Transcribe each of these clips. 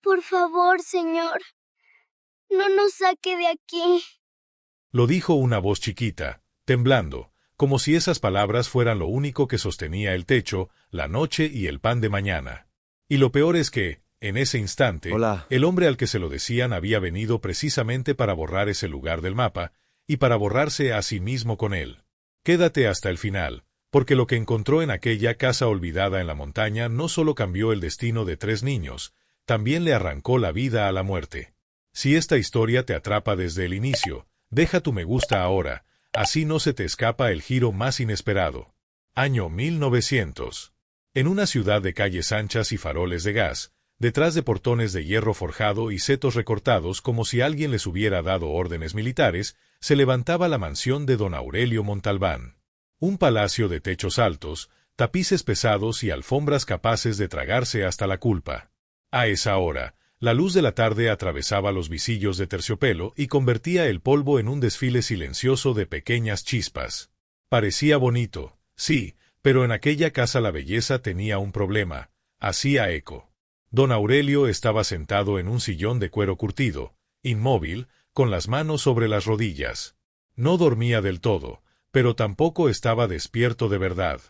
Por favor, señor, no nos saque de aquí. Lo dijo una voz chiquita, temblando, como si esas palabras fueran lo único que sostenía el techo, la noche y el pan de mañana. Y lo peor es que, en ese instante, Hola. el hombre al que se lo decían había venido precisamente para borrar ese lugar del mapa, y para borrarse a sí mismo con él. Quédate hasta el final, porque lo que encontró en aquella casa olvidada en la montaña no solo cambió el destino de 3 niños, también le arrancó la vida a la muerte. Si esta historia te atrapa desde el inicio, deja tu me gusta ahora, así no se te escapa el giro más inesperado. Año 1900. En una ciudad de calles anchas y faroles de gas, detrás de portones de hierro forjado y setos recortados como si alguien les hubiera dado órdenes militares, se levantaba la mansión de don Aurelio Montalbán. Un palacio de techos altos, tapices pesados y alfombras capaces de tragarse hasta la culpa. A esa hora, la luz de la tarde atravesaba los visillos de terciopelo y convertía el polvo en un desfile silencioso de pequeñas chispas. Parecía bonito, sí, pero en aquella casa la belleza tenía un problema, hacía eco. Don Aurelio estaba sentado en un sillón de cuero curtido, inmóvil, con las manos sobre las rodillas. No dormía del todo, pero tampoco estaba despierto de verdad.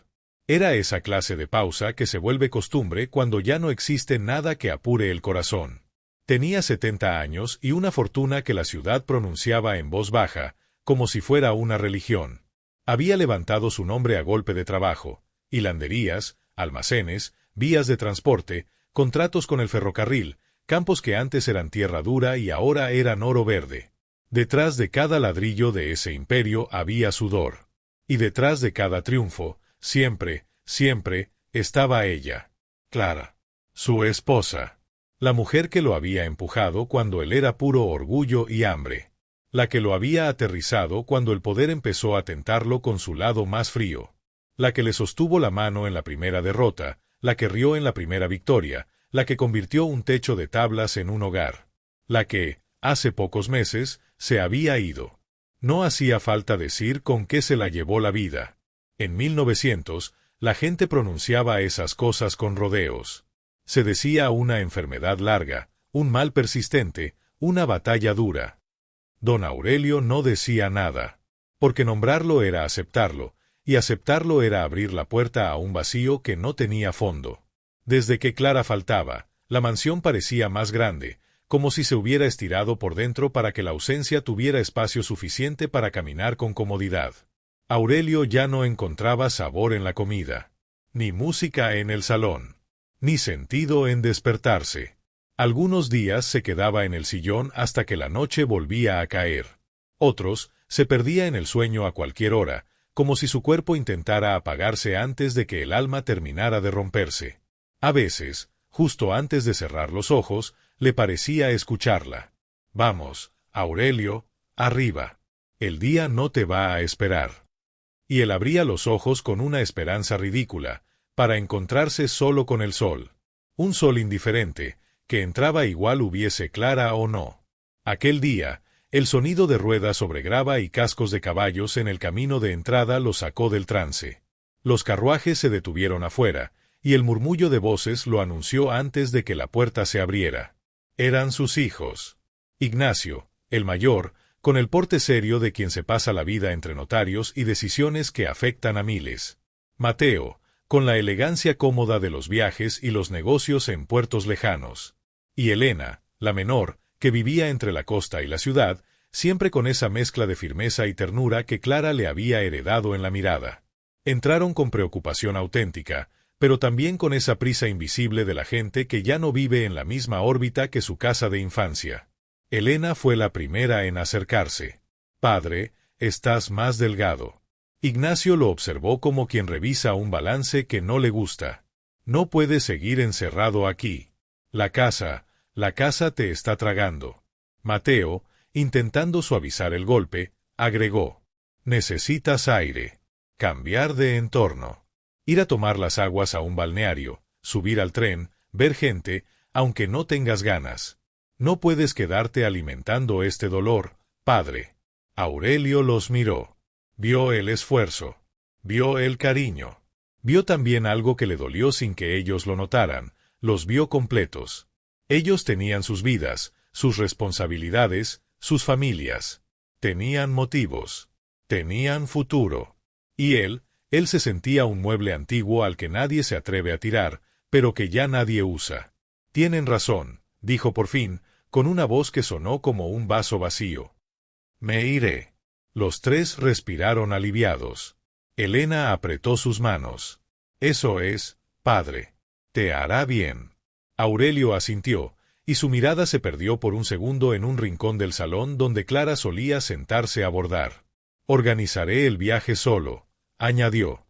Era esa clase de pausa que se vuelve costumbre cuando ya no existe nada que apure el corazón. Tenía 70 años y una fortuna que la ciudad pronunciaba en voz baja, como si fuera una religión. Había levantado su nombre a golpe de trabajo, hilanderías, almacenes, vías de transporte, contratos con el ferrocarril, campos que antes eran tierra dura y ahora eran oro verde. Detrás de cada ladrillo de ese imperio había sudor. Y detrás de cada triunfo, siempre, siempre, estaba ella. Clara. Su esposa. La mujer que lo había empujado cuando él era puro orgullo y hambre. La que lo había aterrizado cuando el poder empezó a tentarlo con su lado más frío. La que le sostuvo la mano en la primera derrota, la que rió en la primera victoria, la que convirtió un techo de tablas en un hogar. La que, hace pocos meses, se había ido. No hacía falta decir con qué se la llevó la vida. En 1900, la gente pronunciaba esas cosas con rodeos. Se decía una enfermedad larga, un mal persistente, una batalla dura. Don Aurelio no decía nada, porque nombrarlo era aceptarlo, y aceptarlo era abrir la puerta a un vacío que no tenía fondo. Desde que Clara faltaba, la mansión parecía más grande, como si se hubiera estirado por dentro para que la ausencia tuviera espacio suficiente para caminar con comodidad. Aurelio ya no encontraba sabor en la comida, ni música en el salón, ni sentido en despertarse. Algunos días se quedaba en el sillón hasta que la noche volvía a caer. Otros, se perdía en el sueño a cualquier hora, como si su cuerpo intentara apagarse antes de que el alma terminara de romperse. A veces, justo antes de cerrar los ojos, le parecía escucharla. «Vamos, Aurelio, arriba. El día no te va a esperar». Y él abría los ojos con una esperanza ridícula, para encontrarse solo con el sol. Un sol indiferente, que entraba igual hubiese Clara o no. Aquel día, el sonido de ruedas sobre grava y cascos de caballos en el camino de entrada lo sacó del trance. Los carruajes se detuvieron afuera, y el murmullo de voces lo anunció antes de que la puerta se abriera. Eran sus hijos. Ignacio, el mayor, con el porte serio de quien se pasa la vida entre notarios y decisiones que afectan a miles. Mateo, con la elegancia cómoda de los viajes y los negocios en puertos lejanos. Y Elena, la menor, que vivía entre la costa y la ciudad, siempre con esa mezcla de firmeza y ternura que Clara le había heredado en la mirada. Entraron con preocupación auténtica, pero también con esa prisa invisible de la gente que ya no vive en la misma órbita que su casa de infancia. Elena fue la primera en acercarse. «Padre, estás más delgado». Ignacio lo observó como quien revisa un balance que no le gusta. «No puedes seguir encerrado aquí. La casa te está tragando». Mateo, intentando suavizar el golpe, agregó: «Necesitas aire. Cambiar de entorno. Ir a tomar las aguas a un balneario, subir al tren, ver gente, aunque no tengas ganas. No puedes quedarte alimentando este dolor, padre». Aurelio los miró. Vio el esfuerzo. Vio el cariño. Vio también algo que le dolió sin que ellos lo notaran. Los vio completos. Ellos tenían sus vidas, sus responsabilidades, sus familias. Tenían motivos. Tenían futuro. Y él se sentía un mueble antiguo al que nadie se atreve a tirar, pero que ya nadie usa. Tienen razón, dijo por fin, con una voz que sonó como un vaso vacío. Me iré. Los tres respiraron aliviados. Elena apretó sus manos. Eso es, padre. Te hará bien. Aurelio asintió, y su mirada se perdió por un segundo en un rincón del salón donde Clara solía sentarse a bordar. Organizaré el viaje solo, añadió.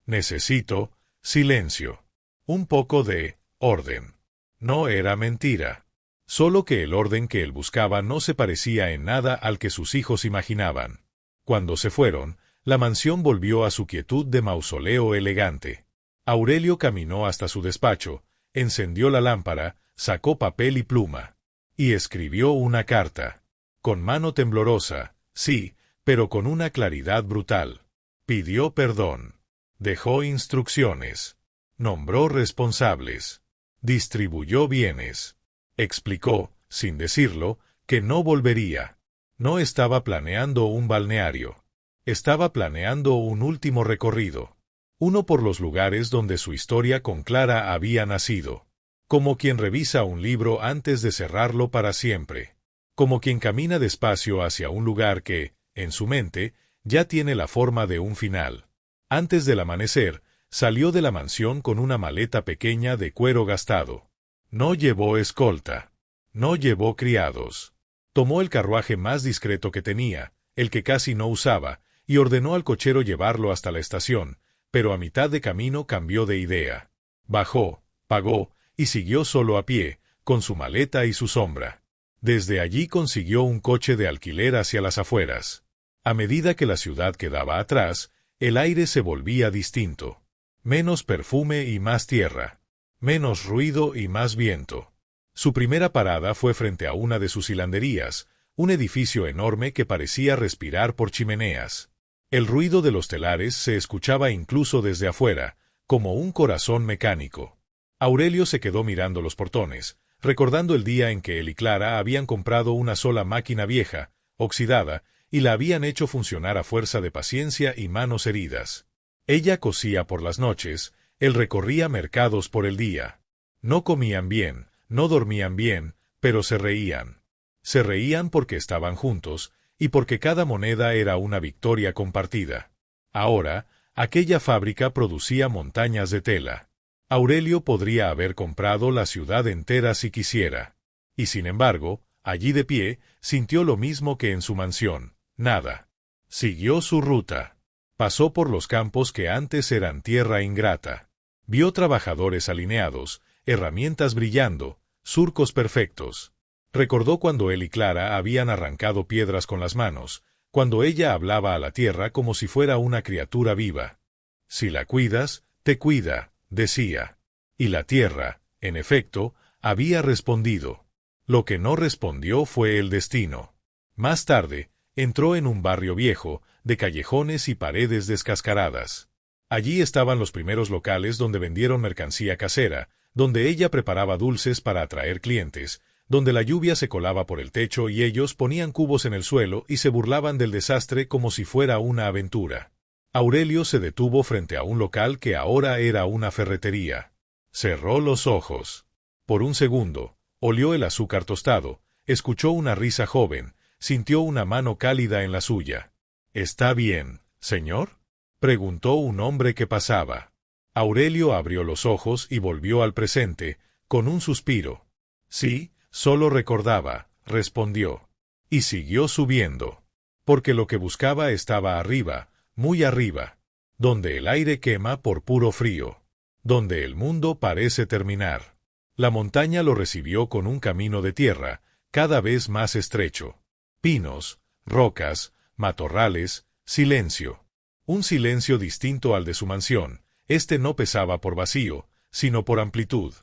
Necesito silencio. Un poco de orden. No era mentira. Solo que el orden que él buscaba no se parecía en nada al que sus hijos imaginaban. Cuando se fueron, la mansión volvió a su quietud de mausoleo elegante. Aurelio caminó hasta su despacho, encendió la lámpara, sacó papel y pluma. Y escribió una carta. Con mano temblorosa, sí, pero con una claridad brutal. Pidió perdón. Dejó instrucciones. Nombró responsables. Distribuyó bienes. Explicó, sin decirlo, que no volvería. No estaba planeando un balneario. Estaba planeando un último recorrido. Uno por los lugares donde su historia con Clara había nacido. Como quien revisa un libro antes de cerrarlo para siempre. Como quien camina despacio hacia un lugar que, en su mente, ya tiene la forma de un final. Antes del amanecer, salió de la mansión con una maleta pequeña de cuero gastado. No llevó escolta. No llevó criados. Tomó el carruaje más discreto que tenía, el que casi no usaba, y ordenó al cochero llevarlo hasta la estación, pero a mitad de camino cambió de idea. Bajó, pagó, y siguió solo a pie, con su maleta y su sombra. Desde allí consiguió un coche de alquiler hacia las afueras. A medida que la ciudad quedaba atrás, el aire se volvía distinto. Menos perfume y más tierra. Menos ruido y más viento. Su primera parada fue frente a una de sus hilanderías, un edificio enorme que parecía respirar por chimeneas. El ruido de los telares se escuchaba incluso desde afuera, como un corazón mecánico. Aurelio se quedó mirando los portones, recordando el día en que él y Clara habían comprado una sola máquina vieja, oxidada, y la habían hecho funcionar a fuerza de paciencia y manos heridas. Ella cosía por las noches, él recorría mercados por el día. No comían bien, no dormían bien, pero se reían. Se reían porque estaban juntos, y porque cada moneda era una victoria compartida. Ahora, aquella fábrica producía montañas de tela. Aurelio podría haber comprado la ciudad entera si quisiera. Y sin embargo, allí de pie, sintió lo mismo que en su mansión, nada. Siguió su ruta. Pasó por los campos que antes eran tierra ingrata. Vio trabajadores alineados, herramientas brillando, surcos perfectos. Recordó cuando él y Clara habían arrancado piedras con las manos, cuando ella hablaba a la tierra como si fuera una criatura viva. Si la cuidas, te cuida, decía. Y la tierra, en efecto, había respondido. Lo que no respondió fue el destino. Más tarde, entró en un barrio viejo, de callejones y paredes descascaradas. Allí estaban los primeros locales donde vendieron mercancía casera, donde ella preparaba dulces para atraer clientes, donde la lluvia se colaba por el techo y ellos ponían cubos en el suelo y se burlaban del desastre como si fuera una aventura. Aurelio se detuvo frente a un local que ahora era una ferretería. Cerró los ojos. Por un segundo, olió el azúcar tostado, escuchó una risa joven, sintió una mano cálida en la suya. ¿Está bien, señor?, preguntó un hombre que pasaba. Aurelio abrió los ojos y volvió al presente, con un suspiro. Sí, solo recordaba, respondió. Y siguió subiendo. Porque lo que buscaba estaba arriba, muy arriba. Donde el aire quema por puro frío. Donde el mundo parece terminar. La montaña lo recibió con un camino de tierra, cada vez más estrecho. Pinos, rocas, matorrales, silencio. Un silencio distinto al de su mansión. Este no pesaba por vacío, sino por amplitud.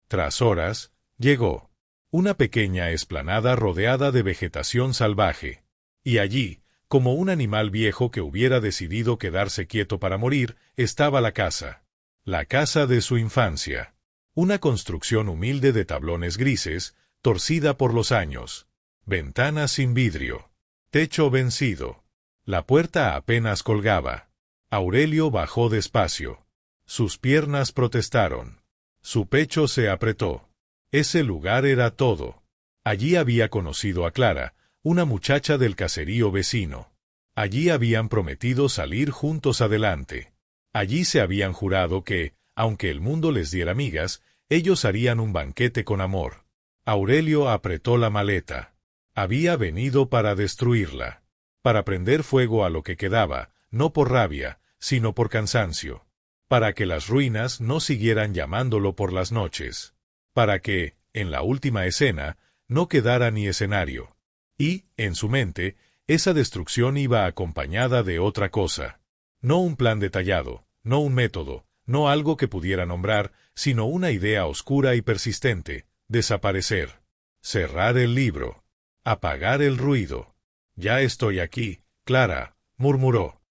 Tras horas, llegó. Una pequeña explanada rodeada de vegetación salvaje. Y allí, como un animal viejo que hubiera decidido quedarse quieto para morir, estaba la casa. La casa de su infancia. Una construcción humilde de tablones grises, torcida por los años. Ventanas sin vidrio. Techo vencido. La puerta apenas colgaba. Aurelio bajó despacio. Sus piernas protestaron. Su pecho se apretó. Ese lugar era todo. Allí había conocido a Clara, una muchacha del caserío vecino. Allí habían prometido salir juntos adelante. Allí se habían jurado que, aunque el mundo les diera migas, ellos harían un banquete con amor. Aurelio apretó la maleta. Había venido para destruirla. Para prender fuego a lo que quedaba, no por rabia, sino por cansancio. Para que las ruinas no siguieran llamándolo por las noches. Para que, en la última escena, no quedara ni escenario. Y, en su mente, esa destrucción iba acompañada de otra cosa. No un plan detallado, no un método, no algo que pudiera nombrar, sino una idea oscura y persistente: desaparecer. Cerrar el libro. Apagar el ruido. «Ya estoy aquí, Clara», murmuró.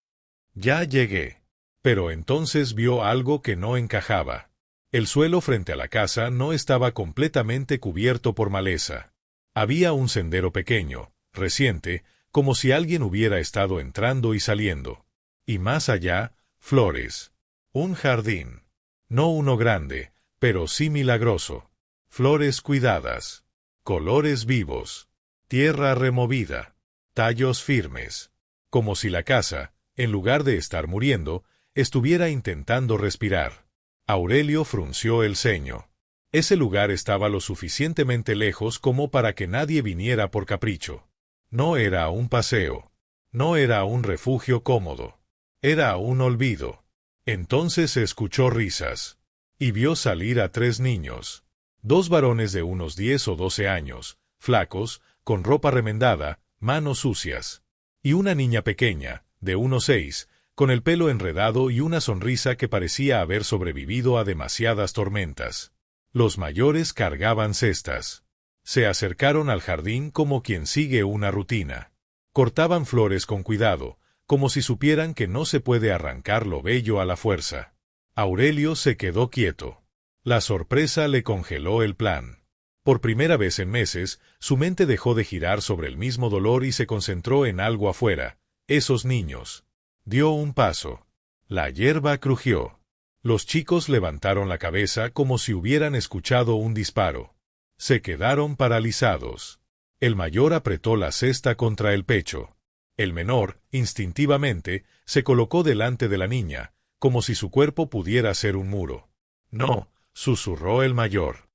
«Ya llegué». Pero entonces vio algo que no encajaba. El suelo frente a la casa no estaba completamente cubierto por maleza. Había un sendero pequeño, reciente, como si alguien hubiera estado entrando y saliendo. Y más allá, flores. Un jardín. No uno grande, pero sí milagroso. Flores cuidadas. Colores vivos. Tierra removida. Tallos firmes. Como si la casa, en lugar de estar muriendo, estuviera intentando respirar. Aurelio frunció el ceño. Ese lugar estaba lo suficientemente lejos como para que nadie viniera por capricho. No era un paseo. No era un refugio cómodo. Era un olvido. Entonces escuchó risas. Y vio salir a 3 niños. 2 varones de unos 10 o 12 años, flacos, con ropa remendada, manos sucias. Y una niña pequeña, de unos 6, con el pelo enredado y una sonrisa que parecía haber sobrevivido a demasiadas tormentas. Los mayores cargaban cestas. Se acercaron al jardín como quien sigue una rutina. Cortaban flores con cuidado, como si supieran que no se puede arrancar lo bello a la fuerza. Aurelio se quedó quieto. La sorpresa le congeló el plan. Por primera vez en meses, su mente dejó de girar sobre el mismo dolor y se concentró en algo afuera: esos niños. Dio un paso. La hierba crujió. Los chicos levantaron la cabeza como si hubieran escuchado un disparo. Se quedaron paralizados. El mayor apretó la cesta contra el pecho. El menor, instintivamente, se colocó delante de la niña, como si su cuerpo pudiera ser un muro. «No», susurró el mayor.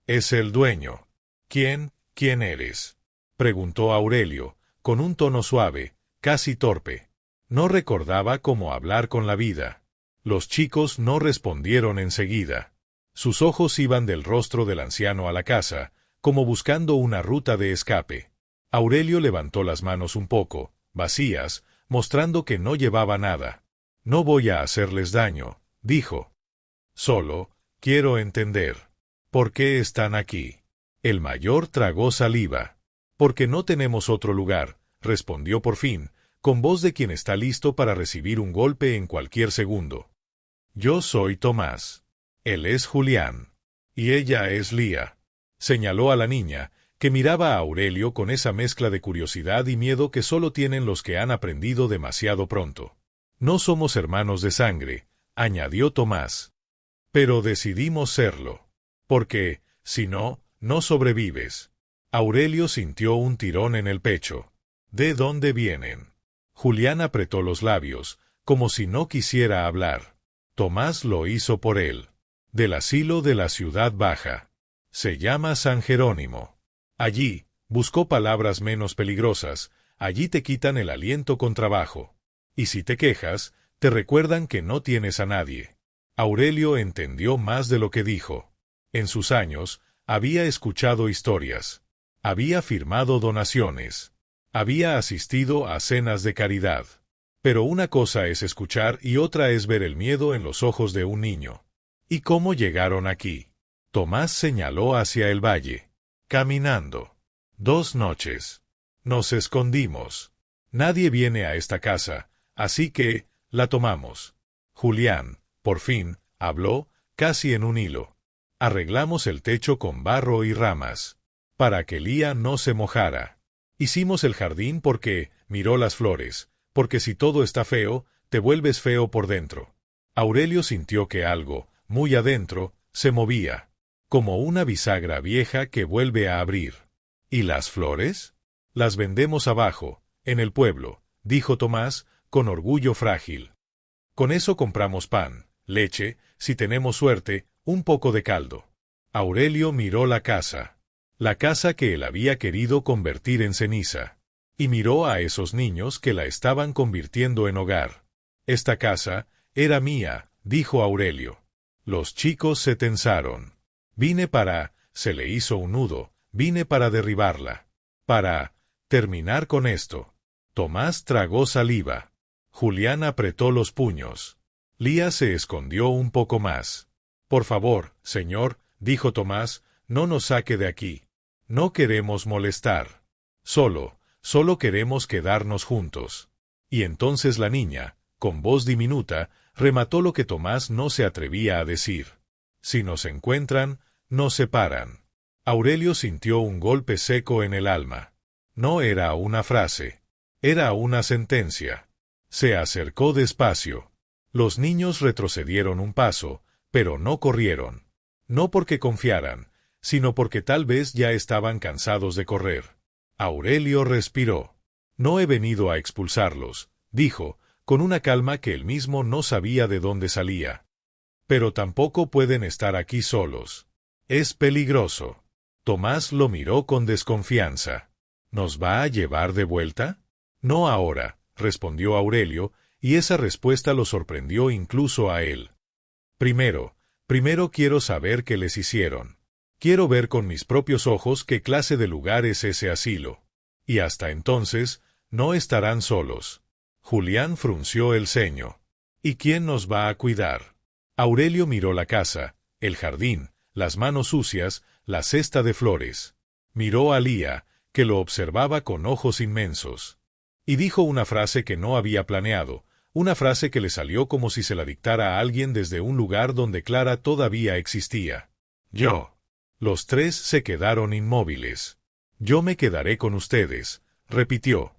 «Es el dueño». ¿Quién eres?», preguntó Aurelio, con un tono suave, casi torpe. No recordaba cómo hablar con la vida. Los chicos no respondieron enseguida. Sus ojos iban del rostro del anciano a la casa, como buscando una ruta de escape. Aurelio levantó las manos un poco, vacías, mostrando que no llevaba nada. «No voy a hacerles daño», dijo. «Solo, quiero entender. ¿Por qué están aquí?». El mayor tragó saliva. «Porque no tenemos otro lugar», respondió por fin, con voz de quien está listo para recibir un golpe en cualquier segundo. «Yo soy Tomás. Él es Julián. Y ella es Lía», señaló a la niña, que miraba a Aurelio con esa mezcla de curiosidad y miedo que solo tienen los que han aprendido demasiado pronto. «No somos hermanos de sangre», añadió Tomás. «Pero decidimos serlo. Porque, si no, no sobrevives». Aurelio sintió un tirón en el pecho. «¿De dónde vienen?». Julián apretó los labios, como si no quisiera hablar. Tomás lo hizo por él. «Del asilo de la Ciudad Baja. Se llama San Jerónimo. Allí», buscó palabras menos peligrosas, «allí te quitan el aliento con trabajo. Y si te quejas, te recuerdan que no tienes a nadie». Aurelio entendió más de lo que dijo. En sus años, había escuchado historias. Había firmado donaciones. Había asistido a cenas de caridad. Pero una cosa es escuchar y otra es ver el miedo en los ojos de un niño. ¿Y cómo llegaron aquí? Tomás señaló hacia el valle. «Caminando. 2 noches. Nos escondimos. Nadie viene a esta casa, así que la tomamos». Julián, por fin, habló, casi en un hilo. Arreglamos el techo con barro y ramas, para que Lía no se mojara. Hicimos el jardín porque, miró las flores, porque si todo está feo, te vuelves feo por dentro. Aurelio sintió que algo, muy adentro, se movía, como una bisagra vieja que vuelve a abrir. ¿Y las flores? Las vendemos abajo, en el pueblo, dijo Tomás, con orgullo frágil. Con eso compramos pan, leche, si tenemos suerte, un poco de caldo. Aurelio miró la casa que él había querido convertir en ceniza, y miró a esos niños que la estaban convirtiendo en hogar. Esta casa era mía, dijo Aurelio. Los chicos se tensaron. Se le hizo un nudo, vine para derribarla. Para terminar con esto. Tomás tragó saliva. Julián apretó los puños. Lía se escondió un poco más. Por favor, señor, dijo Tomás, no nos saque de aquí. No queremos molestar. Solo queremos quedarnos juntos. Y entonces la niña, con voz diminuta, remató lo que Tomás no se atrevía a decir. Si nos encuentran, nos separan. Aurelio sintió un golpe seco en el alma. No era una frase. Era una sentencia. Se acercó despacio. Los niños retrocedieron un paso, pero no corrieron. No porque confiaran, sino porque tal vez ya estaban cansados de correr. Aurelio respiró. No he venido a expulsarlos, dijo, con una calma que él mismo no sabía de dónde salía. Pero tampoco pueden estar aquí solos. Es peligroso. Tomás lo miró con desconfianza. ¿Nos va a llevar de vuelta? No ahora, respondió Aurelio, y esa respuesta lo sorprendió incluso a él. Primero quiero saber qué les hicieron. Quiero ver con mis propios ojos qué clase de lugar es ese asilo. Y hasta entonces, no estarán solos. Julián frunció el ceño. ¿Y quién nos va a cuidar? Aurelio miró la casa, el jardín, las manos sucias, la cesta de flores. Miró a Lía, que lo observaba con ojos inmensos. Y dijo una frase que no había planeado, una frase que le salió como si se la dictara a alguien desde un lugar donde Clara todavía existía. Yo. Los tres se quedaron inmóviles. Yo me quedaré con ustedes, repitió.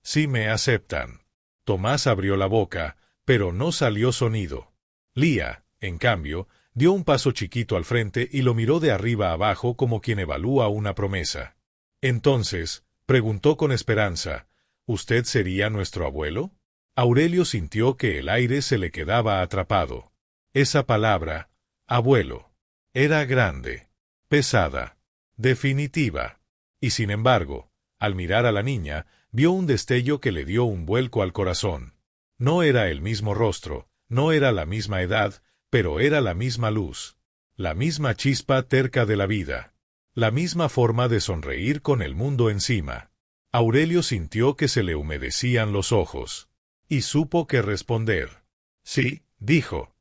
Si me aceptan. Tomás abrió la boca, pero no salió sonido. Lía, en cambio, dio un paso chiquito al frente y lo miró de arriba abajo como quien evalúa una promesa. Entonces, preguntó con esperanza, ¿usted sería nuestro abuelo? Aurelio sintió que el aire se le quedaba atrapado. Esa palabra, abuelo, era grande, pesada, definitiva. Y sin embargo, al mirar a la niña, vio un destello que le dio un vuelco al corazón. No era el mismo rostro, no era la misma edad, pero era la misma luz, la misma chispa terca de la vida, la misma forma de sonreír con el mundo encima. Aurelio sintió que se le humedecían los ojos. Y supo qué responder. Sí, dijo.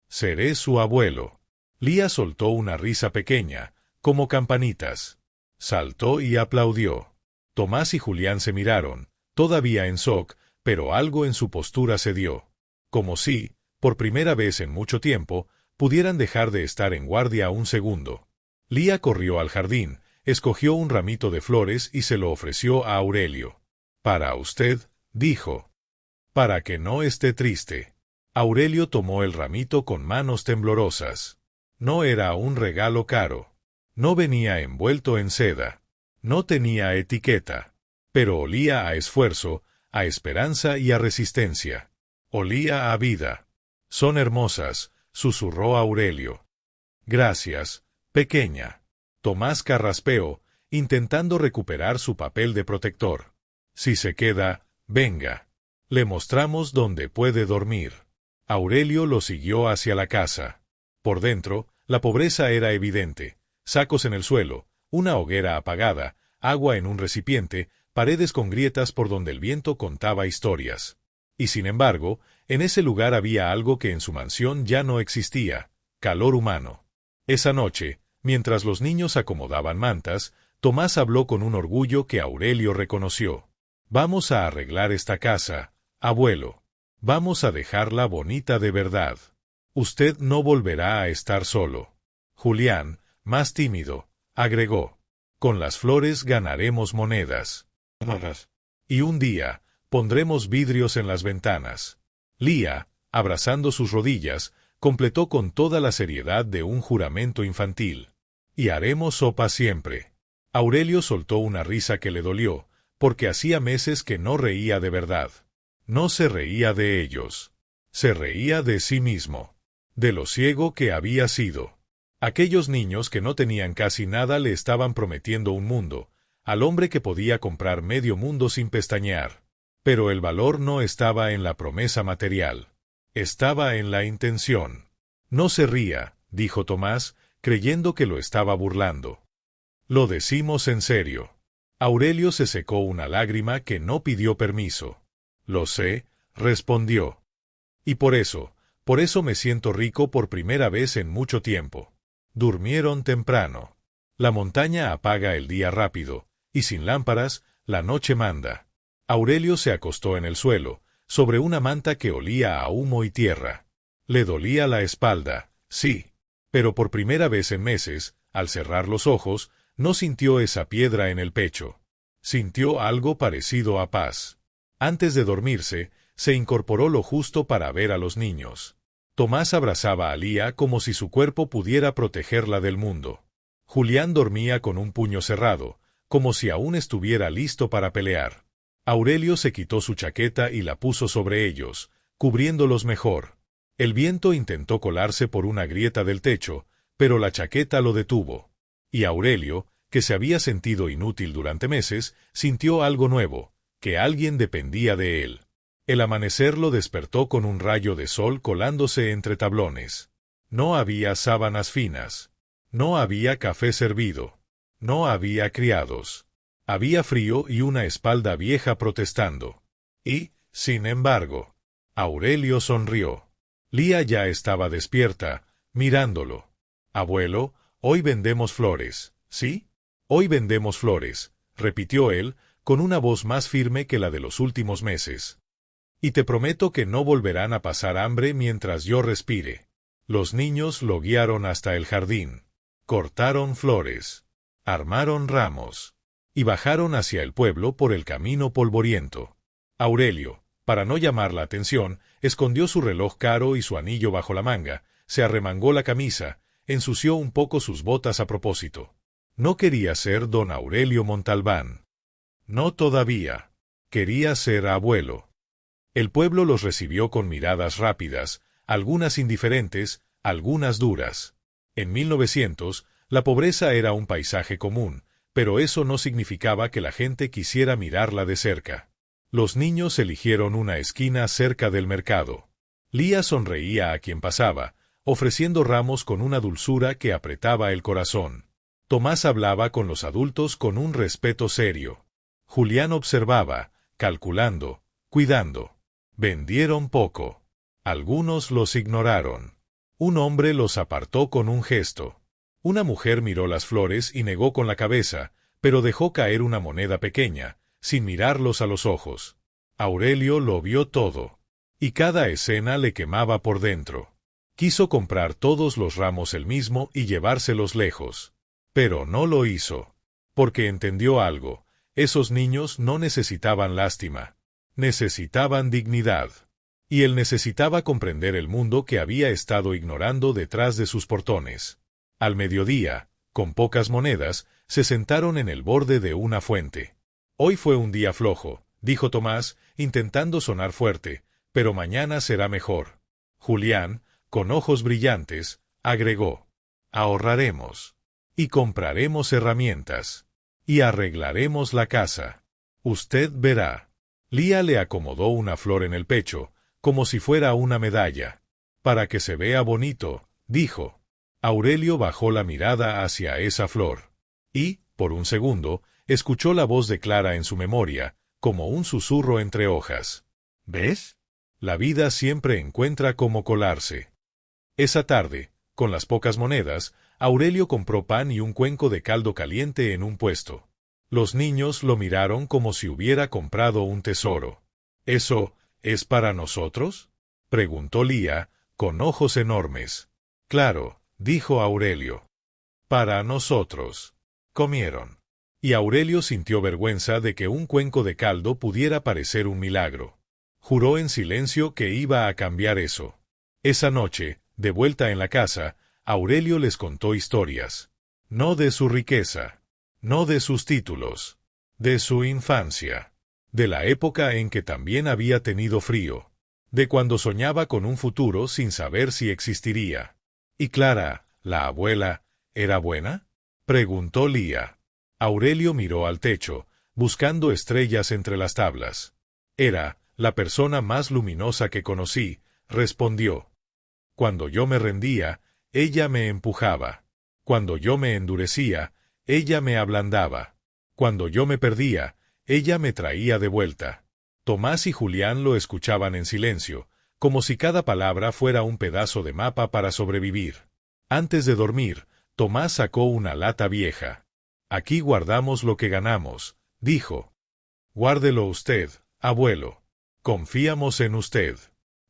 Seré su abuelo. Lía soltó una risa pequeña, como campanitas. Saltó y aplaudió. Tomás y Julián se miraron, todavía en shock, pero algo en su postura cedió. Como si, por primera vez en mucho tiempo, pudieran dejar de estar en guardia un segundo. Lía corrió al jardín, escogió un ramito de flores y se lo ofreció a Aurelio. Para usted, dijo. Para que no esté triste. Aurelio tomó el ramito con manos temblorosas. No era un regalo caro. No venía envuelto en seda. No tenía etiqueta. Pero olía a esfuerzo, a esperanza y a resistencia. Olía a vida. Son hermosas, susurró Aurelio. Gracias, pequeña. Tomás carraspeó, intentando recuperar su papel de protector. Si se queda, venga. Le mostramos dónde puede dormir. Aurelio lo siguió hacia la casa. Por dentro, la pobreza era evidente. Sacos en el suelo, una hoguera apagada, agua en un recipiente, paredes con grietas por donde el viento contaba historias. Y sin embargo, en ese lugar había algo que en su mansión ya no existía: calor humano. Esa noche, mientras los niños acomodaban mantas, Tomás habló con un orgullo que Aurelio reconoció. Vamos a arreglar esta casa, abuelo. Vamos a dejarla bonita de verdad. Usted no volverá a estar solo. Julián, más tímido, agregó: con las flores ganaremos monedas. Y un día, pondremos vidrios en las ventanas. Lía, abrazando sus rodillas, completó con toda la seriedad de un juramento infantil: y haremos sopa siempre. Aurelio soltó una risa que le dolió, porque hacía meses que no reía de verdad. No se reía de ellos. Se reía de sí mismo. De lo ciego que había sido. Aquellos niños que no tenían casi nada le estaban prometiendo un mundo, al hombre que podía comprar medio mundo sin pestañear. Pero el valor no estaba en la promesa material. Estaba en la intención. No se ría, dijo Tomás, creyendo que lo estaba burlando. Lo decimos en serio. Aurelio se secó una lágrima que no pidió permiso. Lo sé, respondió. Y por eso me siento rico por primera vez en mucho tiempo. Durmieron temprano. La montaña apaga el día rápido, y sin lámparas, la noche manda. Aurelio se acostó en el suelo, sobre una manta que olía a humo y tierra. Le dolía la espalda, sí, pero por primera vez en meses, al cerrar los ojos, no sintió esa piedra en el pecho. Sintió algo parecido a paz. Antes de dormirse, se incorporó lo justo para ver a los niños. Tomás abrazaba a Lía como si su cuerpo pudiera protegerla del mundo. Julián dormía con un puño cerrado, como si aún estuviera listo para pelear. Aurelio se quitó su chaqueta y la puso sobre ellos, cubriéndolos mejor. El viento intentó colarse por una grieta del techo, pero la chaqueta lo detuvo. Y Aurelio, que se había sentido inútil durante meses, sintió algo nuevo, que alguien dependía de él. El amanecer lo despertó con un rayo de sol colándose entre tablones. No había sábanas finas. No había café servido. No había criados. Había frío y una espalda vieja protestando. Y, sin embargo, Aurelio sonrió. Lía ya estaba despierta, mirándolo. «Abuelo, hoy vendemos flores, ¿sí? Hoy vendemos flores», repitió él, con una voz más firme que la de los últimos meses. «Y te prometo que no volverán a pasar hambre mientras yo respire». Los niños lo guiaron hasta el jardín. Cortaron flores. Armaron ramos. Y bajaron hacia el pueblo por el camino polvoriento. Aurelio, para no llamar la atención, escondió su reloj caro y su anillo bajo la manga, se arremangó la camisa, ensució un poco sus botas a propósito. No quería ser don Aurelio Montalbán. No todavía. Quería ser abuelo. El pueblo los recibió con miradas rápidas, algunas indiferentes, algunas duras. En 1900, la pobreza era un paisaje común, pero eso no significaba que la gente quisiera mirarla de cerca. Los niños eligieron una esquina cerca del mercado. Lía sonreía a quien pasaba, ofreciendo ramos con una dulzura que apretaba el corazón. Tomás hablaba con los adultos con un respeto serio. Julián observaba, calculando, cuidando. Vendieron poco. Algunos los ignoraron. Un hombre los apartó con un gesto. Una mujer miró las flores y negó con la cabeza, pero dejó caer una moneda pequeña, sin mirarlos a los ojos. Aurelio lo vio todo. Y cada escena le quemaba por dentro. Quiso comprar todos los ramos él mismo y llevárselos lejos. Pero no lo hizo. Porque entendió algo. Esos niños no necesitaban lástima. Necesitaban dignidad. Y él necesitaba comprender el mundo que había estado ignorando detrás de sus portones. Al mediodía, con pocas monedas, se sentaron en el borde de una fuente. «Hoy fue un día flojo», dijo Tomás, intentando sonar fuerte, «pero mañana será mejor». Julián, con ojos brillantes, agregó: «Ahorraremos. Y compraremos herramientas. Y arreglaremos la casa. Usted verá». Lía le acomodó una flor en el pecho, como si fuera una medalla. «Para que se vea bonito», dijo. Aurelio bajó la mirada hacia esa flor. Y, por un segundo, escuchó la voz de Clara en su memoria, como un susurro entre hojas. «¿Ves? La vida siempre encuentra cómo colarse». Esa tarde, con las pocas monedas, Aurelio compró pan y un cuenco de caldo caliente en un puesto. Los niños lo miraron como si hubiera comprado un tesoro. «¿Eso es para nosotros?», preguntó Lía, con ojos enormes. «Claro», dijo Aurelio. Para nosotros. Comieron. Y Aurelio sintió vergüenza de que un cuenco de caldo pudiera parecer un milagro. Juró en silencio que iba a cambiar eso. Esa noche, de vuelta en la casa, Aurelio les contó historias. No de su riqueza, no de sus títulos, de su infancia, de la época en que también había tenido frío, de cuando soñaba con un futuro sin saber si existiría. ¿Y Clara, la abuela, era buena?, preguntó Lía. Aurelio miró al techo, buscando estrellas entre las tablas. Era la persona más luminosa que conocí, respondió. Cuando yo me rendía, ella me empujaba. Cuando yo me endurecía, ella me ablandaba. Cuando yo me perdía, ella me traía de vuelta. Tomás y Julián lo escuchaban en silencio, como si cada palabra fuera un pedazo de mapa para sobrevivir. Antes de dormir, Tomás sacó una lata vieja. Aquí guardamos lo que ganamos, dijo. Guárdelo usted, abuelo. Confiamos en usted.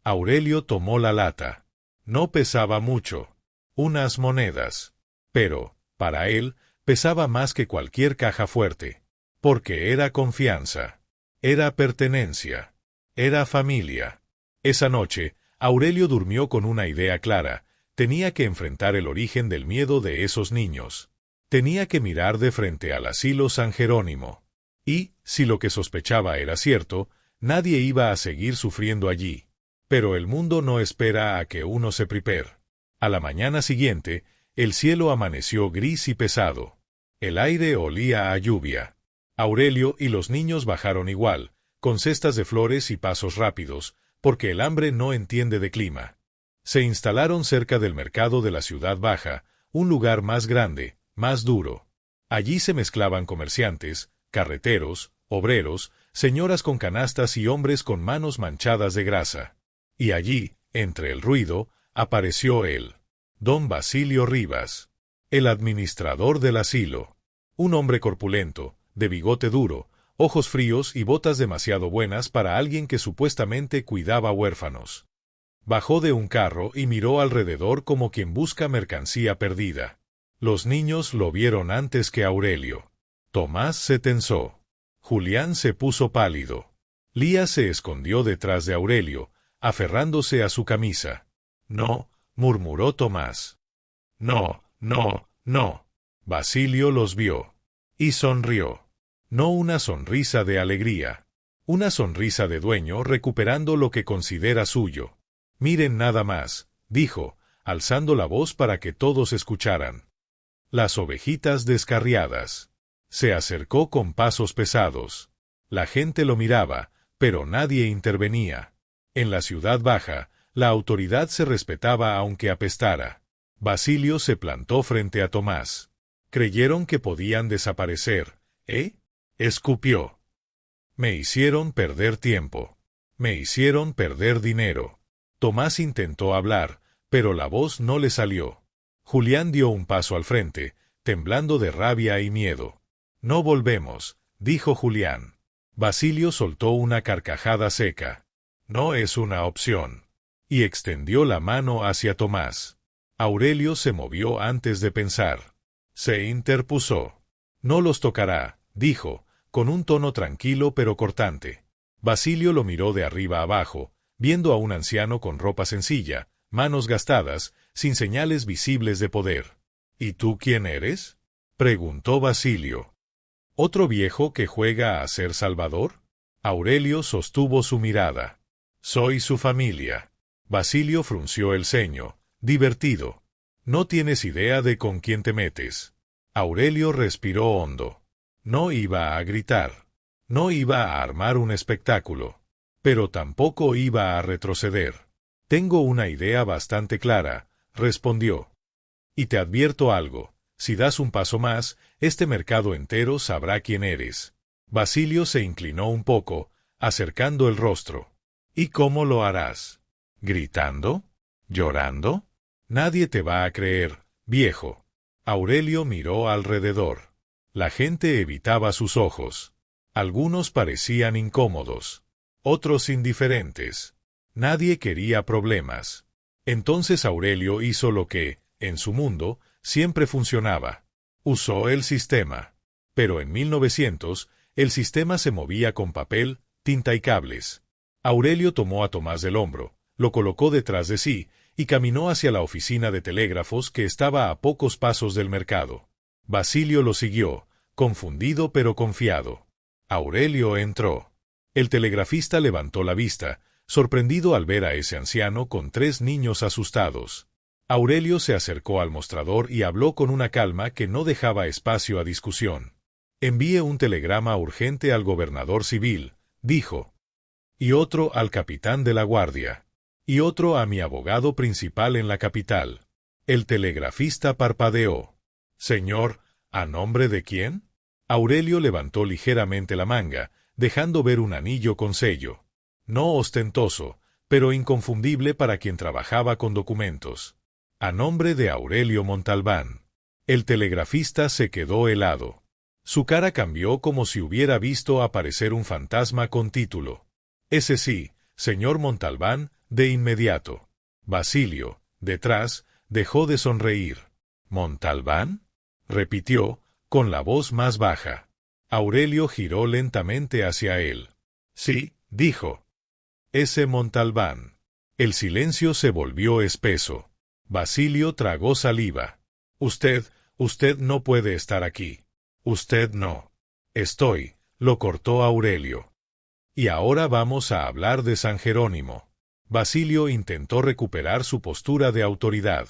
Aurelio tomó la lata. No pesaba mucho. Unas monedas. Pero, para él, pesaba más que cualquier caja fuerte. Porque era confianza. Era pertenencia. Era familia. Esa noche, Aurelio durmió con una idea clara. Tenía que enfrentar el origen del miedo de esos niños. Tenía que mirar de frente al asilo San Jerónimo. Y, si lo que sospechaba era cierto, nadie iba a seguir sufriendo allí. Pero el mundo no espera a que uno se prepare. A la mañana siguiente, el cielo amaneció gris y pesado. El aire olía a lluvia. Aurelio y los niños bajaron igual, con cestas de flores y pasos rápidos, porque el hambre no entiende de clima. Se instalaron cerca del mercado de la ciudad baja, un lugar más grande, más duro. Allí se mezclaban comerciantes, carreteros, obreros, señoras con canastas y hombres con manos manchadas de grasa. Y allí, entre el ruido, apareció él, don Basilio Rivas, el administrador del asilo. Un hombre corpulento, de bigote duro, ojos fríos y botas demasiado buenas para alguien que supuestamente cuidaba huérfanos. Bajó de un carro y miró alrededor como quien busca mercancía perdida. Los niños lo vieron antes que Aurelio. Tomás se tensó. Julián se puso pálido. Lía se escondió detrás de Aurelio, aferrándose a su camisa. No, murmuró Tomás. No, no, no. Basilio los vio. Y sonrió. No una sonrisa de alegría. Una sonrisa de dueño recuperando lo que considera suyo. Miren nada más, dijo, alzando la voz para que todos escucharan. Las ovejitas descarriadas. Se acercó con pasos pesados. La gente lo miraba, pero nadie intervenía. En la ciudad baja, la autoridad se respetaba aunque apestara. Basilio se plantó frente a Tomás. Creyeron que podían desaparecer, ¿eh? Escupió. Me hicieron perder tiempo. Me hicieron perder dinero. Tomás intentó hablar, pero la voz no le salió. Julián dio un paso al frente, temblando de rabia y miedo. No volvemos, dijo Julián. Basilio soltó una carcajada seca. No es una opción. Y extendió la mano hacia Tomás. Aurelio se movió antes de pensar. Se interpuso. No los tocará, dijo, con un tono tranquilo pero cortante. Basilio lo miró de arriba abajo, viendo a un anciano con ropa sencilla, manos gastadas, sin señales visibles de poder. ¿Y tú quién eres?, preguntó Basilio. ¿Otro viejo que juega a ser salvador? Aurelio sostuvo su mirada. Soy su familia. Basilio frunció el ceño, divertido. No tienes idea de con quién te metes. Aurelio respiró hondo. No iba a gritar. No iba a armar un espectáculo. Pero tampoco iba a retroceder. Tengo una idea bastante clara, respondió. Y te advierto algo, si das un paso más, este mercado entero sabrá quién eres. Basilio se inclinó un poco, acercando el rostro. ¿Y cómo lo harás? ¿Gritando? ¿Llorando? Nadie te va a creer, viejo. Aurelio miró alrededor. La gente evitaba sus ojos. Algunos parecían incómodos. Otros indiferentes. Nadie quería problemas. Entonces Aurelio hizo lo que, en su mundo, siempre funcionaba. Usó el sistema. Pero en 1900, el sistema se movía con papel, tinta y cables. Aurelio tomó a Tomás del hombro, lo colocó detrás de sí y caminó hacia la oficina de telégrafos que estaba a pocos pasos del mercado. Basilio lo siguió, confundido pero confiado. Aurelio entró. El telegrafista levantó la vista, sorprendido al ver a ese anciano con 3 niños asustados. Aurelio se acercó al mostrador y habló con una calma que no dejaba espacio a discusión. «Envíe un telegrama urgente al gobernador civil», dijo. «Y otro al capitán de la guardia. Y otro a mi abogado principal en la capital». El telegrafista parpadeó. «Señor, ¿a nombre de quién?». Aurelio levantó ligeramente la manga, dejando ver un anillo con sello. No ostentoso, pero inconfundible para quien trabajaba con documentos. «A nombre de Aurelio Montalbán». El telegrafista se quedó helado. Su cara cambió como si hubiera visto aparecer un fantasma con título. «Ese sí, señor Montalbán», de inmediato. Basilio, detrás, dejó de sonreír. «¿Montalbán?», repitió, con la voz más baja. Aurelio giró lentamente hacia él. «Sí», dijo. «Ese Montalbán». El silencio se volvió espeso. Basilio tragó saliva. Usted no puede estar aquí. Usted no». «Estoy», lo cortó Aurelio. «Y ahora vamos a hablar de San Jerónimo». Basilio intentó recuperar su postura de autoridad.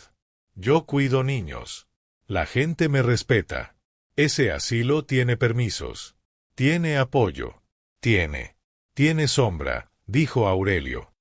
«Yo cuido niños. La gente me respeta. Ese asilo tiene permisos. Tiene apoyo. Tiene sombra», dijo Aurelio.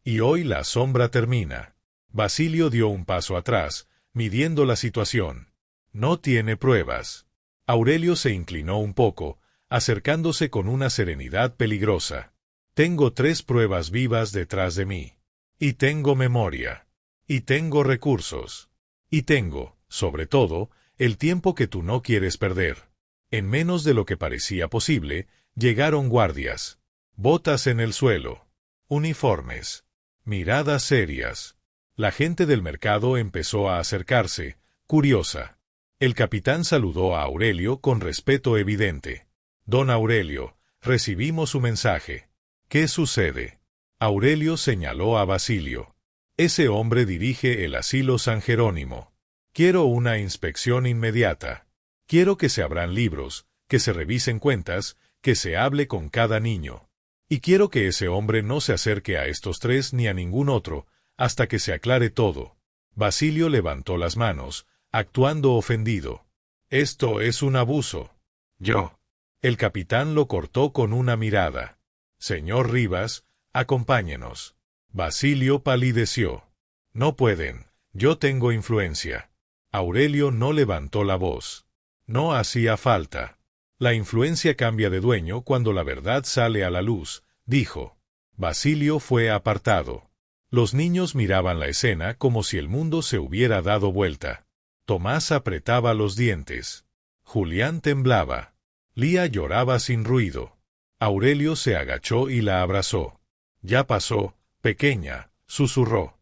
«Y hoy la sombra termina». Basilio dio un paso atrás, midiendo la situación. «No tiene pruebas». Aurelio se inclinó un poco, acercándose con una serenidad peligrosa. «Tengo 3 pruebas vivas detrás de mí. Y tengo memoria. Y tengo recursos. Y tengo, sobre todo, el tiempo que tú no quieres perder». En menos de lo que parecía posible, llegaron guardias. Botas en el suelo. Uniformes. Miradas serias. La gente del mercado empezó a acercarse, curiosa. El capitán saludó a Aurelio con respeto evidente. «Don Aurelio, recibimos su mensaje». «¿Qué sucede?». Aurelio señaló a Basilio. «Ese hombre dirige el asilo San Jerónimo. Quiero una inspección inmediata. Quiero que se abran libros, que se revisen cuentas, que se hable con cada niño. Y quiero que ese hombre no se acerque a estos 3 ni a ningún otro, hasta que se aclare todo». Basilio levantó las manos, actuando ofendido. «Esto es un abuso». «Yo». El capitán lo cortó con una mirada. «Señor Rivas, acompáñenos». Basilio palideció. «No pueden. Yo tengo influencia». Aurelio no levantó la voz. No hacía falta. «La influencia cambia de dueño cuando la verdad sale a la luz», dijo. Basilio fue apartado. Los niños miraban la escena como si el mundo se hubiera dado vuelta. Tomás apretaba los dientes. Julián temblaba. Lía lloraba sin ruido. Aurelio se agachó y la abrazó. «Ya pasó, pequeña», susurró.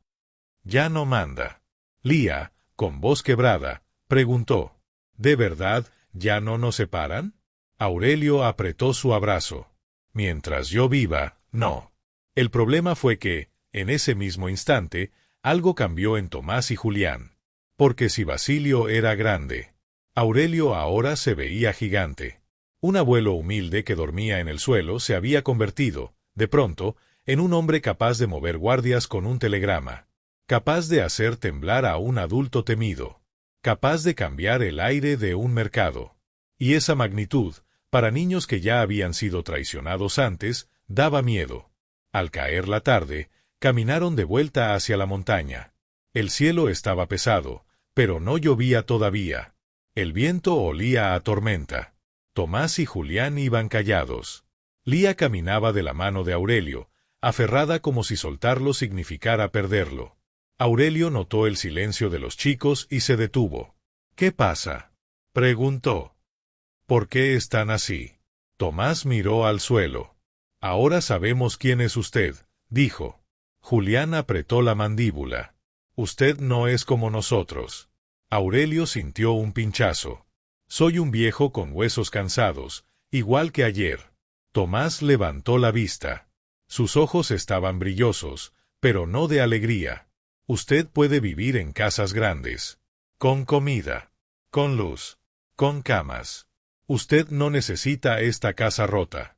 «Ya no manda». Lía, con voz quebrada, preguntó. «¿De verdad ya no nos separan?». Aurelio apretó su abrazo. «Mientras yo viva, no». El problema fue que, en ese mismo instante, algo cambió en Tomás y Julián. Porque si Basilio era grande, Aurelio ahora se veía gigante. Un abuelo humilde que dormía en el suelo se había convertido, de pronto, en un hombre capaz de mover guardias con un telegrama, capaz de hacer temblar a un adulto temido, capaz de cambiar el aire de un mercado. Y esa magnitud, para niños que ya habían sido traicionados antes, daba miedo. Al caer la tarde, caminaron de vuelta hacia la montaña. El cielo estaba pesado, pero no llovía todavía. El viento olía a tormenta. Tomás y Julián iban callados. Lía caminaba de la mano de Aurelio, aferrada como si soltarlo significara perderlo. Aurelio notó el silencio de los chicos y se detuvo. «¿Qué pasa?», preguntó. «¿Por qué están así?». Tomás miró al suelo. «Ahora sabemos quién es usted», dijo. Julián apretó la mandíbula. «Usted no es como nosotros». Aurelio sintió un pinchazo. Soy un viejo con huesos cansados, igual que ayer. Tomás levantó la vista. Sus ojos estaban brillosos, pero no de alegría. Usted puede vivir en casas grandes. Con comida. Con luz. Con camas. Usted no necesita esta casa rota.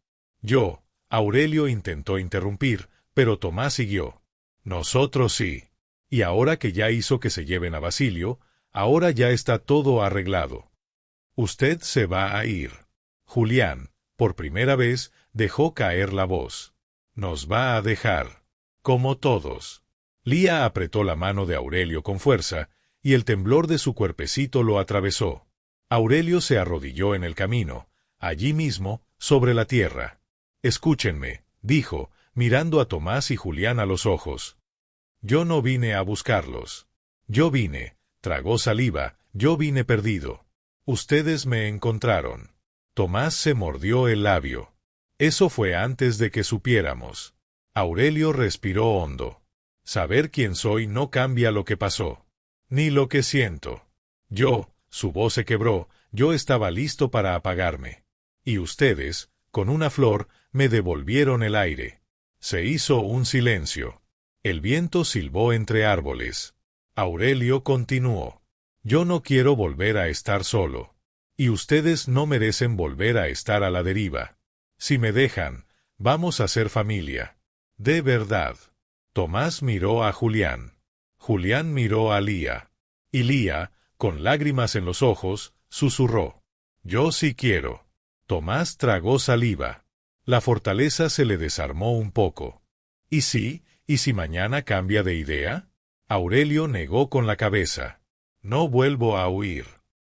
Aurelio intentó interrumpir, pero Tomás siguió. Nosotros sí. Y ahora que ya hizo que se lleven a Basilio, ahora ya está todo arreglado. Usted se va a ir. Julián, por primera vez, dejó caer la voz. Nos va a dejar. Como todos. Lía apretó la mano de Aurelio con fuerza, y el temblor de su cuerpecito lo atravesó. Aurelio se arrodilló en el camino, allí mismo, sobre la tierra. Escúchenme, dijo, mirando a Tomás y Julián a los ojos. Yo no vine a buscarlos. Yo vine, tragó saliva, yo vine perdido. Ustedes me encontraron. Tomás se mordió el labio. Eso fue antes de que supiéramos. Aurelio respiró hondo. Saber quién soy no cambia lo que pasó. Ni lo que siento. Su voz se quebró, yo estaba listo para apagarme. Y ustedes, con una flor, me devolvieron el aire. Se hizo un silencio. El viento silbó entre árboles. Aurelio continuó. Yo no quiero volver a estar solo. Y ustedes no merecen volver a estar a la deriva. Si me dejan, vamos a ser familia. De verdad. Tomás miró a Julián. Julián miró a Lía. Y Lía, con lágrimas en los ojos, susurró. Yo sí quiero. Tomás tragó saliva. La fortaleza se le desarmó un poco. ¿Y si mañana cambia de idea? Aurelio negó con la cabeza. No vuelvo a huir.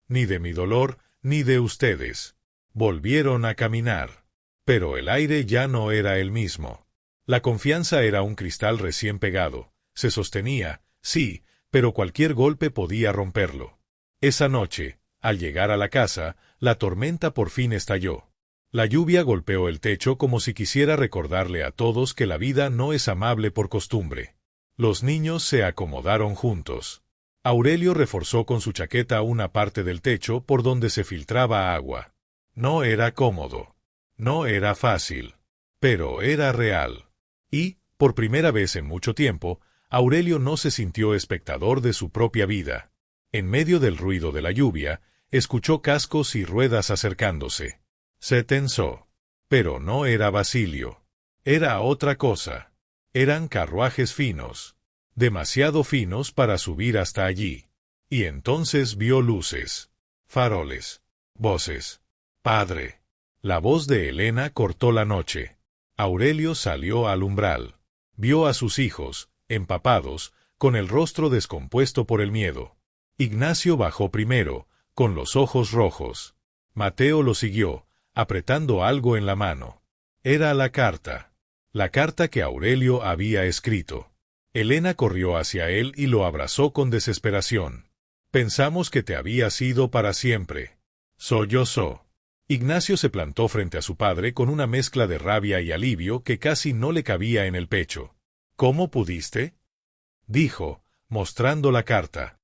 Ni de mi dolor, ni de ustedes. Volvieron a caminar. Pero el aire ya no era el mismo. La confianza era un cristal recién pegado. Se sostenía, sí, pero cualquier golpe podía romperlo. Esa noche, al llegar a la casa, la tormenta por fin estalló. La lluvia golpeó el techo como si quisiera recordarle a todos que la vida no es amable por costumbre. Los niños se acomodaron juntos. Aurelio reforzó con su chaqueta una parte del techo por donde se filtraba agua. No era cómodo. No era fácil. Pero era real. Y, por primera vez en mucho tiempo, Aurelio no se sintió espectador de su propia vida. En medio del ruido de la lluvia, escuchó cascos y ruedas acercándose. Se tensó. Pero no era Basilio. Era otra cosa. Eran carruajes finos. Demasiado finos para subir hasta allí. Y entonces vio luces. Faroles. Voces. Padre. La voz de Elena cortó la noche. Aurelio salió al umbral. Vio a sus hijos, empapados, con el rostro descompuesto por el miedo. Ignacio bajó primero, con los ojos rojos. Mateo lo siguió, apretando algo en la mano. Era la carta que Aurelio había escrito. Elena corrió hacia él y lo abrazó con desesperación. Pensamos que te habías ido para siempre. Sollozó. Ignacio se plantó frente a su padre con una mezcla de rabia y alivio que casi no le cabía en el pecho. ¿Cómo pudiste? Dijo, mostrando la carta.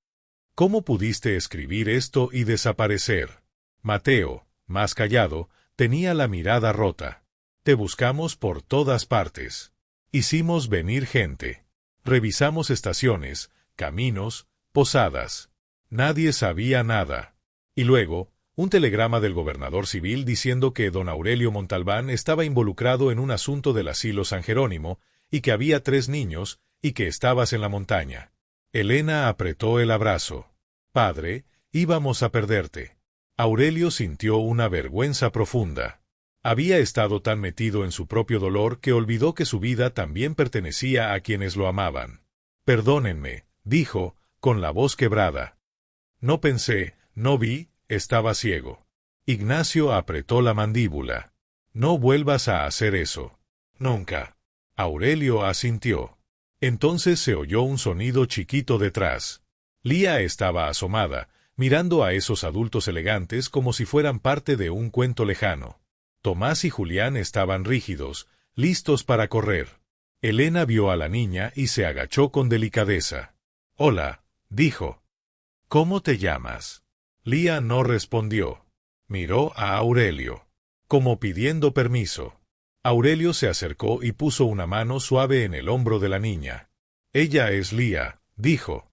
¿Cómo pudiste escribir esto y desaparecer? Mateo, más callado, tenía la mirada rota. Te buscamos por todas partes. Hicimos venir gente. Revisamos estaciones, caminos, posadas. Nadie sabía nada. Y luego, un telegrama del gobernador civil diciendo que don Aurelio Montalbán estaba involucrado en un asunto del asilo San Jerónimo, y que había 3 niños, y que estabas en la montaña. Elena apretó el abrazo. Padre, íbamos a perderte. Aurelio sintió una vergüenza profunda. Había estado tan metido en su propio dolor que olvidó que su vida también pertenecía a quienes lo amaban. Perdónenme, dijo, con la voz quebrada. No pensé, no vi, estaba ciego. Ignacio apretó la mandíbula. No vuelvas a hacer eso. Nunca. Aurelio asintió. Entonces se oyó un sonido chiquito detrás. Lía estaba asomada, mirando a esos adultos elegantes como si fueran parte de un cuento lejano. Tomás y Julián estaban rígidos, listos para correr. Elena vio a la niña y se agachó con delicadeza. Hola, dijo. ¿Cómo te llamas? Lía no respondió. Miró a Aurelio, como pidiendo permiso. Aurelio se acercó y puso una mano suave en el hombro de la niña. Ella es Lía, dijo.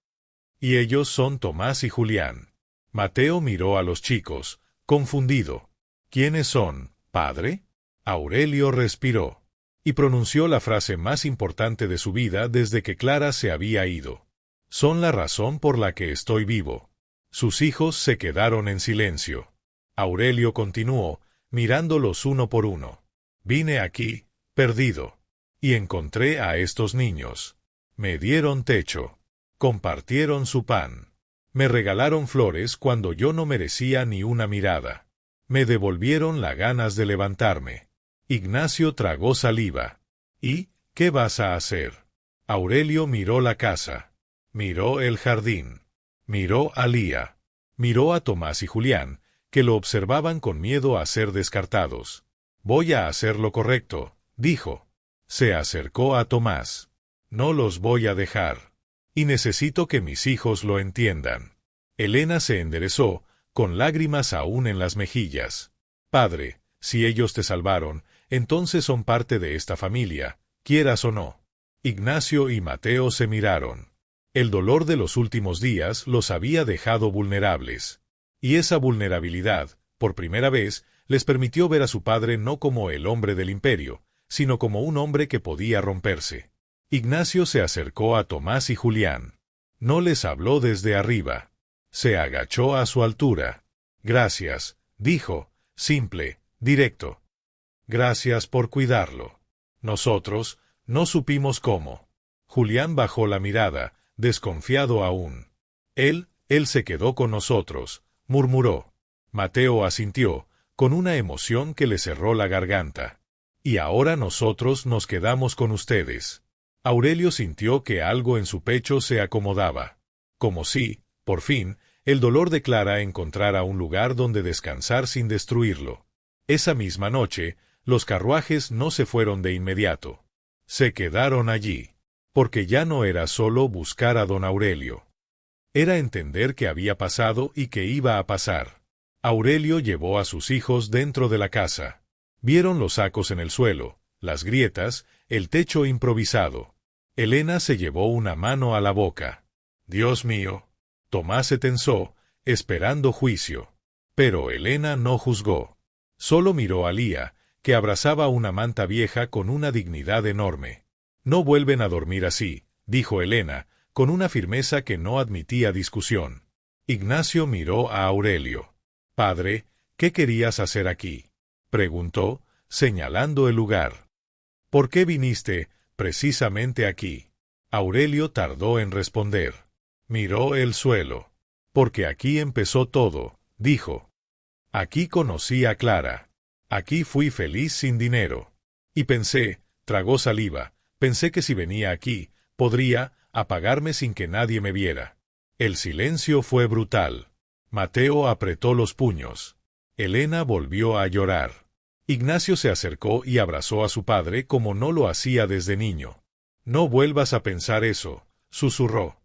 Y ellos son Tomás y Julián. Mateo miró a los chicos, confundido. ¿Quiénes son, padre? Aurelio respiró y pronunció la frase más importante de su vida desde que Clara se había ido. Son la razón por la que estoy vivo. Sus hijos se quedaron en silencio. Aurelio continuó, mirándolos uno por uno. Vine aquí, perdido, y encontré a estos niños. Me dieron techo. Compartieron su pan. Me regalaron flores cuando yo no merecía ni una mirada. Me devolvieron las ganas de levantarme. Ignacio tragó saliva. ¿Y qué vas a hacer? Aurelio miró la casa. Miró el jardín. Miró a Lía. Miró a Tomás y Julián, que lo observaban con miedo a ser descartados. Voy a hacer lo correcto, dijo. Se acercó a Tomás. No los voy a dejar. Y necesito que mis hijos lo entiendan. Elena se enderezó, con lágrimas aún en las mejillas. Padre, si ellos te salvaron, entonces son parte de esta familia, quieras o no. Ignacio y Mateo se miraron. El dolor de los últimos días los había dejado vulnerables. Y esa vulnerabilidad, por primera vez, les permitió ver a su padre no como el hombre del imperio, sino como un hombre que podía romperse. Ignacio se acercó a Tomás y Julián. No les habló desde arriba. Se agachó a su altura. Gracias, dijo, simple, directo. Gracias por cuidarlo. Nosotros no supimos cómo. Julián bajó la mirada, desconfiado aún. Él se quedó con nosotros, murmuró. Mateo asintió, con una emoción que le cerró la garganta. Y ahora nosotros nos quedamos con ustedes. Aurelio sintió que algo en su pecho se acomodaba. Como si, por fin, el dolor de Clara encontrara un lugar donde descansar sin destruirlo. Esa misma noche, los carruajes no se fueron de inmediato. Se quedaron allí, porque ya no era solo buscar a don Aurelio. Era entender qué había pasado y qué iba a pasar. Aurelio llevó a sus hijos dentro de la casa. Vieron los sacos en el suelo, las grietas, el techo improvisado. Elena se llevó una mano a la boca. Dios mío. Tomás se tensó, esperando juicio. Pero Elena no juzgó. Solo miró a Lía, que abrazaba una manta vieja con una dignidad enorme. No vuelven a dormir así, dijo Elena, con una firmeza que no admitía discusión. Ignacio miró a Aurelio. Padre, ¿qué querías hacer aquí? Preguntó, señalando el lugar. ¿Por qué viniste precisamente aquí? Aurelio tardó en responder. Miró el suelo. Porque aquí empezó todo, dijo. Aquí conocí a Clara. Aquí fui feliz sin dinero. Y pensé, tragó saliva, pensé que si venía aquí, podría apagarme sin que nadie me viera. El silencio fue brutal. Mateo apretó los puños. Elena volvió a llorar. Ignacio se acercó y abrazó a su padre como no lo hacía desde niño. No vuelvas a pensar eso, susurró.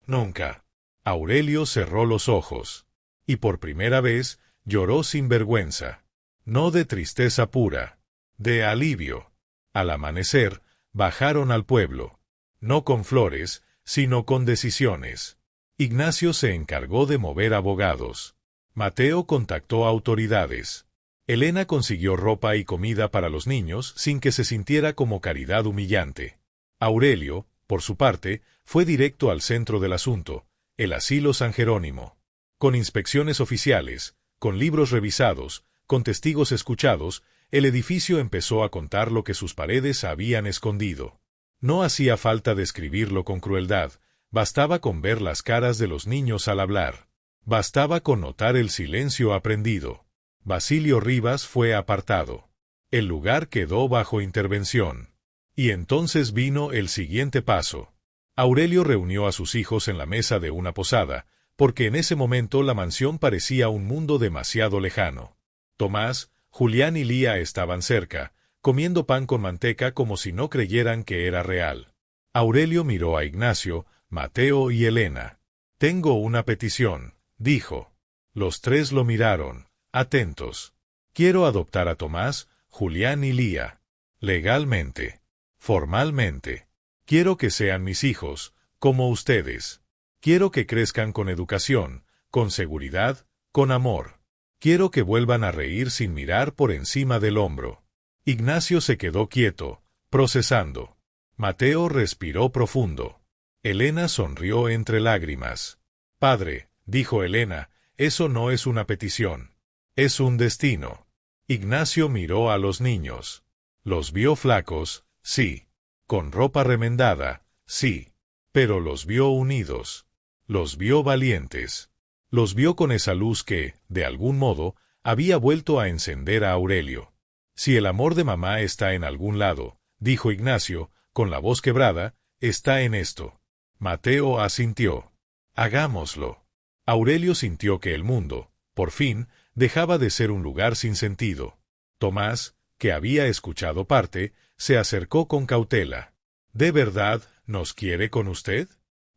Nunca. Aurelio cerró los ojos. Y por primera vez, lloró sin vergüenza. No de tristeza pura. De alivio. Al amanecer, bajaron al pueblo. No con flores, sino con decisiones. Ignacio se encargó de mover abogados. Mateo contactó autoridades. Elena consiguió ropa y comida para los niños sin que se sintiera como caridad humillante. Aurelio, por su parte, fue directo al centro del asunto, el asilo San Jerónimo. Con inspecciones oficiales, con libros revisados, con testigos escuchados, el edificio empezó a contar lo que sus paredes habían escondido. No hacía falta describirlo con crueldad, bastaba con ver las caras de los niños al hablar. Bastaba con notar el silencio aprendido. Basilio Rivas fue apartado. El lugar quedó bajo intervención. Y entonces vino el siguiente paso. Aurelio reunió a sus hijos en la mesa de una posada, porque en ese momento la mansión parecía un mundo demasiado lejano. Tomás, Julián y Lía estaban cerca, comiendo pan con manteca como si no creyeran que era real. Aurelio miró a Ignacio, Mateo y Elena. Tengo una petición, dijo. Los tres lo miraron, atentos. Quiero adoptar a Tomás, Julián y Lía. Legalmente. Formalmente. Quiero que sean mis hijos, como ustedes. Quiero que crezcan con educación, con seguridad, con amor. Quiero que vuelvan a reír sin mirar por encima del hombro. Ignacio se quedó quieto, procesando. Mateo respiró profundo. Elena sonrió entre lágrimas. Padre, dijo Elena, eso no es una petición. Es un destino. Ignacio miró a los niños. Los vio flacos, sí. Con ropa remendada, sí. Pero los vio unidos. Los vio valientes. Los vio con esa luz que, de algún modo, había vuelto a encender a Aurelio. Si el amor de mamá está en algún lado, dijo Ignacio, con la voz quebrada, está en esto. Mateo asintió. Hagámoslo. Aurelio sintió que el mundo, por fin, dejaba de ser un lugar sin sentido. Tomás, que había escuchado parte, se acercó con cautela. ¿De verdad nos quiere con usted?,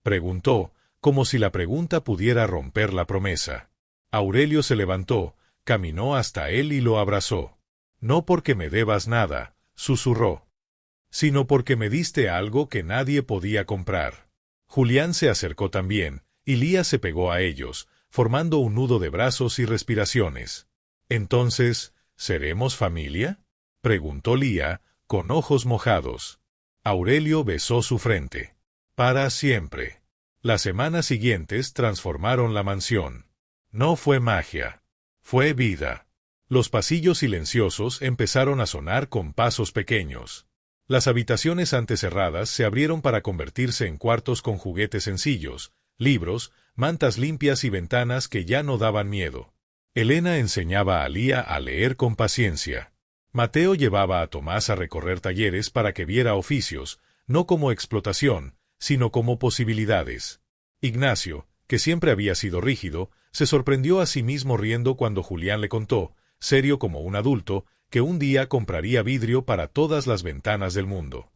preguntó, como si la pregunta pudiera romper la promesa. Aurelio se levantó, caminó hasta él y lo abrazó. No porque me debas nada, susurró, sino porque me diste algo que nadie podía comprar. Julián se acercó también, y Lía se pegó a ellos, formando un nudo de brazos y respiraciones. Entonces, ¿seremos familia?, preguntó Lía, con ojos mojados. Aurelio besó su frente. Para siempre. Las semanas siguientes transformaron la mansión. No fue magia. Fue vida. Los pasillos silenciosos empezaron a sonar con pasos pequeños. Las habitaciones antes cerradas se abrieron para convertirse en cuartos con juguetes sencillos, libros, mantas limpias y ventanas que ya no daban miedo. Elena enseñaba a Lía a leer con paciencia. Mateo llevaba a Tomás a recorrer talleres para que viera oficios, no como explotación, sino como posibilidades. Ignacio, que siempre había sido rígido, se sorprendió a sí mismo riendo cuando Julián le contó, serio como un adulto, que un día compraría vidrio para todas las ventanas del mundo.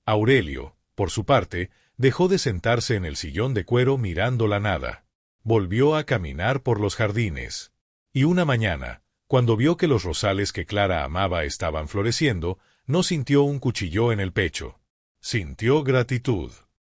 Aurelio, por su parte, dejó de sentarse en el sillón de cuero mirando la nada. Volvió a caminar por los jardines. Y una mañana, cuando vio que los rosales que Clara amaba estaban floreciendo, no sintió un cuchillo en el pecho. Sintió gratitud.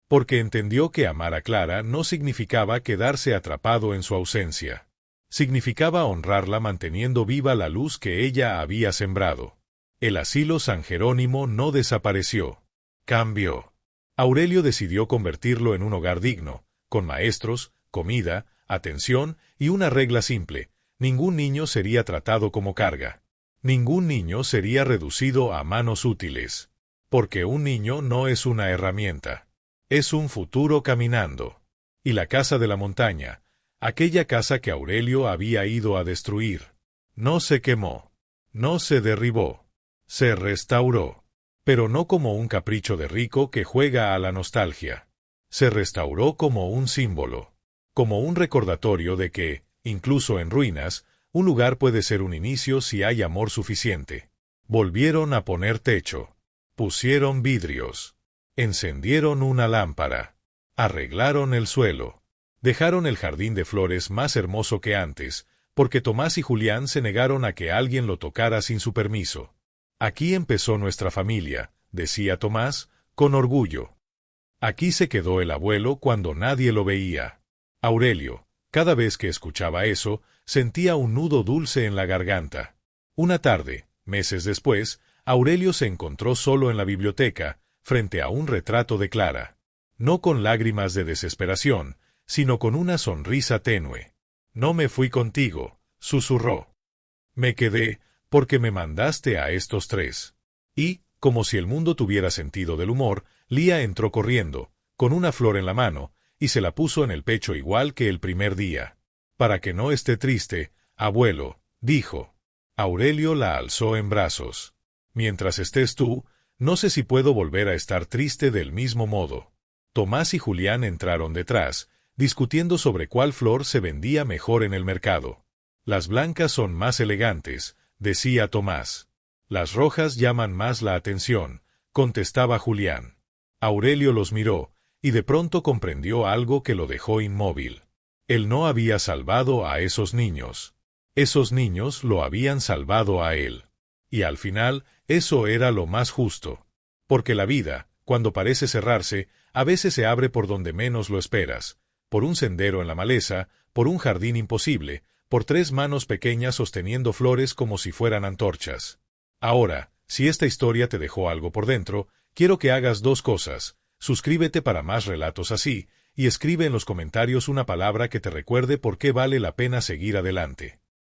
Porque entendió que amar a Clara no significaba quedarse atrapado en su ausencia. Significaba honrarla manteniendo viva la luz que ella había sembrado. El asilo San Jerónimo no desapareció. Cambió. Aurelio decidió convertirlo en un hogar digno, con maestros, comida, atención y una regla simple: ningún niño sería tratado como carga. Ningún niño sería reducido a manos útiles. Porque un niño no es una herramienta. Es un futuro caminando. Y la casa de la montaña, aquella casa que Aurelio había ido a destruir, no se quemó, no se derribó, se restauró. Pero no como un capricho de rico que juega a la nostalgia. Se restauró como un símbolo, como un recordatorio de que, incluso en ruinas, un lugar puede ser un inicio si hay amor suficiente. Volvieron a poner techo, pusieron vidrios, encendieron una lámpara, arreglaron el suelo, dejaron el jardín de flores más hermoso que antes, porque Tomás y Julián se negaron a que alguien lo tocara sin su permiso. Aquí empezó nuestra familia, decía Tomás, con orgullo. Aquí se quedó el abuelo cuando nadie lo veía. Aurelio, cada vez que escuchaba eso, sentía un nudo dulce en la garganta. Una tarde, meses después, Aurelio se encontró solo en la biblioteca, frente a un retrato de Clara. No con lágrimas de desesperación, sino con una sonrisa tenue. «No me fui contigo», susurró. «Me quedé, porque me mandaste a estos tres». Y, como si el mundo tuviera sentido del humor, Lía entró corriendo, con una flor en la mano, y se la puso en el pecho igual que el primer día. «Para que no esté triste, abuelo», dijo. Aurelio la alzó en brazos. «Mientras estés tú, no sé si puedo volver a estar triste del mismo modo». Tomás y Julián entraron detrás, discutiendo sobre cuál flor se vendía mejor en el mercado. «Las blancas son más elegantes», decía Tomás. «Las rojas llaman más la atención», contestaba Julián. Aurelio los miró, y de pronto comprendió algo que lo dejó inmóvil. Él no había salvado a esos niños. Esos niños lo habían salvado a él. Y al final, eso era lo más justo. Porque la vida, cuando parece cerrarse, a veces se abre por donde menos lo esperas, por un sendero en la maleza, por un jardín imposible, por 3 manos pequeñas sosteniendo flores como si fueran antorchas. Ahora, si esta historia te dejó algo por dentro, quiero que hagas 2 cosas. Suscríbete para más relatos así, y escribe en los comentarios una palabra que te recuerde por qué vale la pena seguir adelante.